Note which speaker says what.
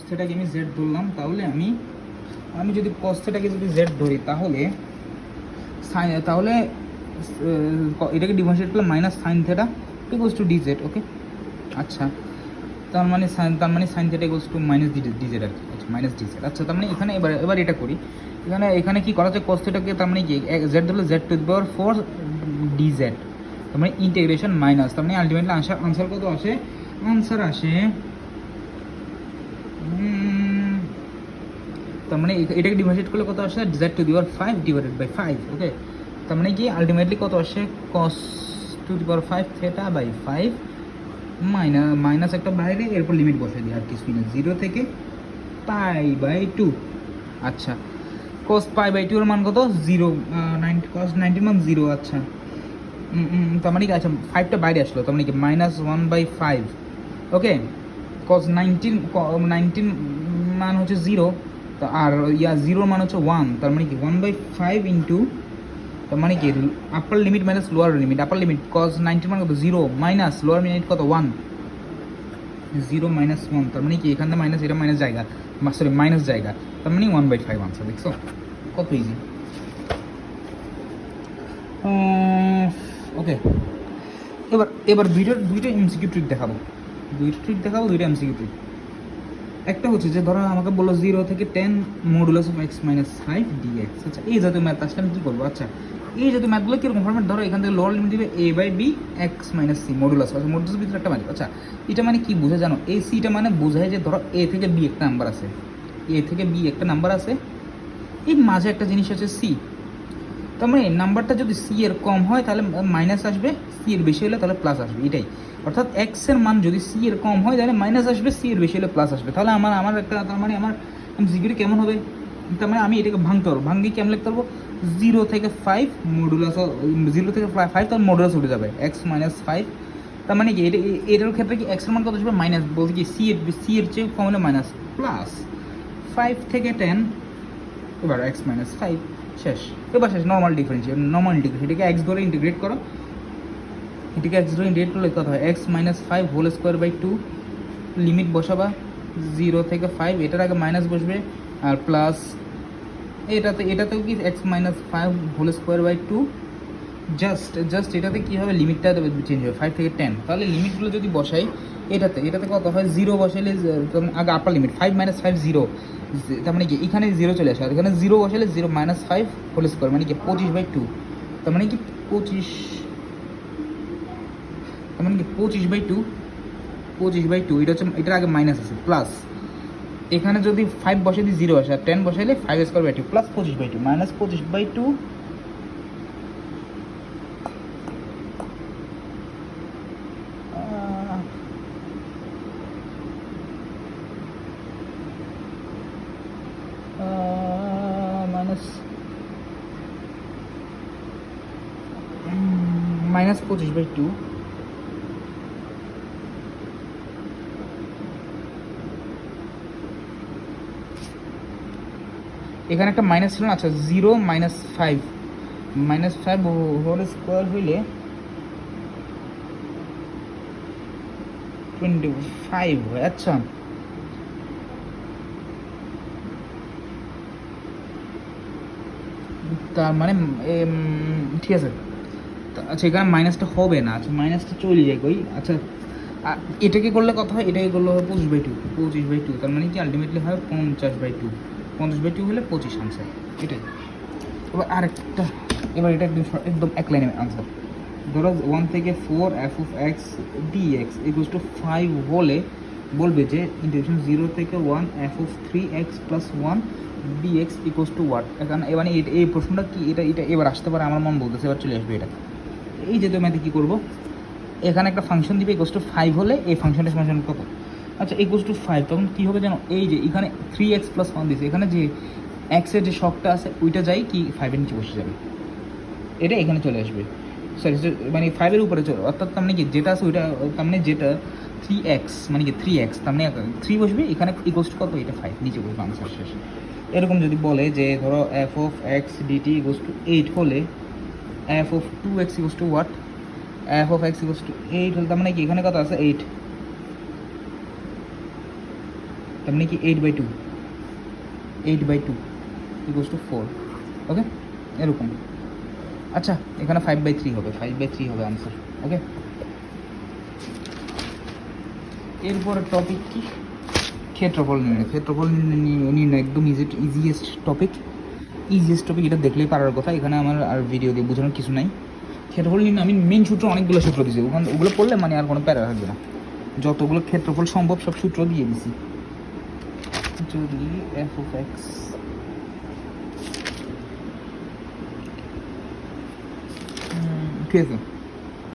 Speaker 1: থিটাকে আমি জেড ধরলাম, তাহলে আমি যদি কস থিটাকে যদি জেড ধরি তাহলে এটাকে ডিফারেন্সিয়েট করলে minus sine theta equals to dz. Okay, আচ্ছা, তার মানে sine theta equals to minus dz আর কি। আচ্ছা, মাইনাস ডিজেড। আচ্ছা, তার মানে এখানে এবার এটা করি। এখানে কি করা হচ্ছে, কস থিটাকে তার মানে কি জেড ধরলে Z to the power 4 DZ, তার মানে ইন্টিগ্রেশন মাইনাস, তার মানে আলটিমেটলি আনসার কত আসে? আনসার আসে তার মানে এটাকে ডিভাইডেড করলে কত আসে? Z to the power 5 divided by 5। Okay, তার মানে কি আলটিমেটলি কত আসে? Cos to the power 5 theta by 5 minus একটা বাইরে, এরপর লিমিট বসে দিই আর কিছুই না, 0 থেকে π/2। আচ্ছা, cos π/2 এর মান কত? 0। cos 90 মান 0। আচ্ছা, তার মানে কি, আচ্ছা 5টা বাইরে আসলো, তার মানে কি -1/5। ওকে, cos 19 মান হচ্ছে 0, আর 0 মান হচ্ছে 1, তার মানে কি 1/5 ইন্টু, তার মানে কি আপার লিমিট মাইনাস লোয়ার লিমিট। আপার লিমিট cos 90 মান কত? 0 মাইনাস লোয়ার লিমিট কত? 1। 0 মাইনাস 1, তার মানে কি এখানে মাইনাস, এটা মাইনাস জায়গা, সরি মাইনাস জায়গা, তার মানে 1/5 আনসার। দেখছো কত ইজি। ওকে, এবার দুইটা এমসিকিউ ট্রিক দেখাবো, দুইটা এমসিকিউ ট্রিক। একটা হচ্ছে যে ধরো আমাকে বললো 0 থেকে 10 modulus of X minus 5 D X. আচ্ছা, এই জাতীয় ম্যাথ আসলে আমি কী করবো? আচ্ছা, এই জাতীয় ম্যাথগুলো কীরকম ফর্মেট? ধরো এখান থেকে লোয়ার লিমিট দিবে a/b x minus C modulus. আচ্ছা, মডুলাসের ভিতরে একটা ম্যাথ। আচ্ছা, এটা মানে কি বোঝায় জানো? এই সিটা মানে বোঝায় যে ধরো a থেকে b একটা নাম্বার আছে, এই মাঝে একটা জিনিস আছে সি। তার মানে নাম্বারটা যদি সি এর কম হয় তাহলে মাইনাস আসবে, সি এর বেশি হলে তাহলে প্লাস আসবে, এটাই। অর্থাৎ এক্স এর মান যদি সি এর কম হয় তাহলে মাইনাস আসবে, সি এর বেশি হলে প্লাস আসবে। তাহলে আমার একটা, তার মানে আমার জিকিউটি কেমন হবে? তার মানে আমি এটাকে ভাঙতে পারবো, কেমন লিখতে পারবো? 0 থেকে 5 মডুলাস, 0 থেকে 5 তার মডুলাস উঠে যাবে এক্স মাইনাস 5। তার মানে কি এটার ক্ষেত্রে কি এক্স এর মান কত আসবে? মাইনাস, বলতে কি সি এর চেয়ে কম হলে মাইনাস, প্লাস 5 থেকে 10, এবার এক্স মাইনাস 5 শেষ। এবার শেষ, নর্মাল ইন্টিগ্রেশন, এটাকে এক্স ধরে ইন্টিগ্রেট করো, করলে কত হয়? X minus 5 whole square by 2, limit বসাবা 0 থেকে 5, এটার আগে মাইনাস বসবে, আর প্লাস এটাতেও কি X minus 5 whole square by 2, just এটাতে কী হবে? লিমিটটা চেঞ্জ হবে 5 থেকে 10। তাহলে লিমিটগুলো যদি বসাই, এটাতে কত হয়? 0 বসাইলে আগে আপার লিমিট 5 - 5 0, তার মানে কি এখানে 0 চলে আসে, আর এখানে 0 বসালে 0 - 5 হোল স্কোয়ার মানে কি 25/2, তার মানে কি 25, তার মানে কি 25/2, এটা হচ্ছে, এটার আগে মাইনাস আছে, প্লাস এখানে যদি 5 বসাই দিই 0 আসে, আর 10 বসাইলে 5² 2 প্লাস 25/2 মাইনাস 25/2 মাইনাস 25/2, এখানে একটা মাইনাস ছিল না। আচ্ছা, 0 - 5 হোল স্কোয়ার হইলে 25 হয়। আচ্ছা, তার মানে ঠিক আছে। আচ্ছা, এখানে মাইনাসটা হবে না, আচ্ছা মাইনাসটা চলে যায় কই। আচ্ছা, এটাকে করলে কত হয়? এটাকে করলে হয় 25/2, তার মানে কি আলটিমেটলি হয় 50/2, 50/2 হলে 25 আনসার, এটাই। এবার এটা একদম এক লাইনে আনসার। ধরো 1 থেকে 4 f of x dx equals to 5 হলে বলবে যে ইন্টিগ্রেশন 0 থেকে 1 f of 3x plus 1 dx equals to what. এখানে এবার এই প্রশ্নটা কি, এটা এবার আসতে পারে, আমার মন বলতেছে এবার চলে আসবে এটা। এই যে তুমি কী করবো, এখানে একটা ফাংশন দিবে ইকুয়ালস টু 5 হলে এই ফাংশন কত? আচ্ছা, ইকুয়ালস টু 5, তখন কী হবে জানো? এই যে এখানে 3x plus 1 দিয়েছে, এখানে যে এক্সের যে শখটা আছে ওইটা যাই কি 5-এর নিচে বসে যাবে, এটা এখানে চলে আসবে, সরি মানে 5-এর উপরে চলে, অর্থাৎ তার মানে কি যেটা আছে ওইটা, তার মানে যেটা 3x মানে কি 3x, তার মানে 3 বসবে এখানে, ইকুয়ালস টু কত? এটা 5 নিচে বসবে, আনসার শেষ। এরকম যদি বলে যে ধরো f of x dt equals to 8 হলে f of 2x equals to what? f of x equals to 8 হলে তার মানে কি এখানে কত আছে? 8। তার মানে কি 8/2 8/2 ইকুয়ালস টু 4, ওকে এরকম। আচ্ছা এখানে 5/3 হবে, 5/3 হবে আনসার, ওকে। এরপরে টপিক কি, ক্ষেত্রফল নির্ণয়। ক্ষেত্রফল নির্ণয় একদম ইজিয়েস্ট টপিক, এটা দেখলেই পারার কথা, এখানে আমার আর ভিডিও দিয়ে বোঝানোর কিছু নাই। ক্ষেত্রফল নির্ণয় আমি মেন সূত্র অনেকগুলো সূত্র দিয়েছি, ওগুলো পড়লে মানে আর কোনো প্যারা থাকবে না, যতগুলো ক্ষেত্রফল সম্ভব সব সূত্র দিয়ে দিছি। যদি এফ অফ এক্স ঠিক আছে,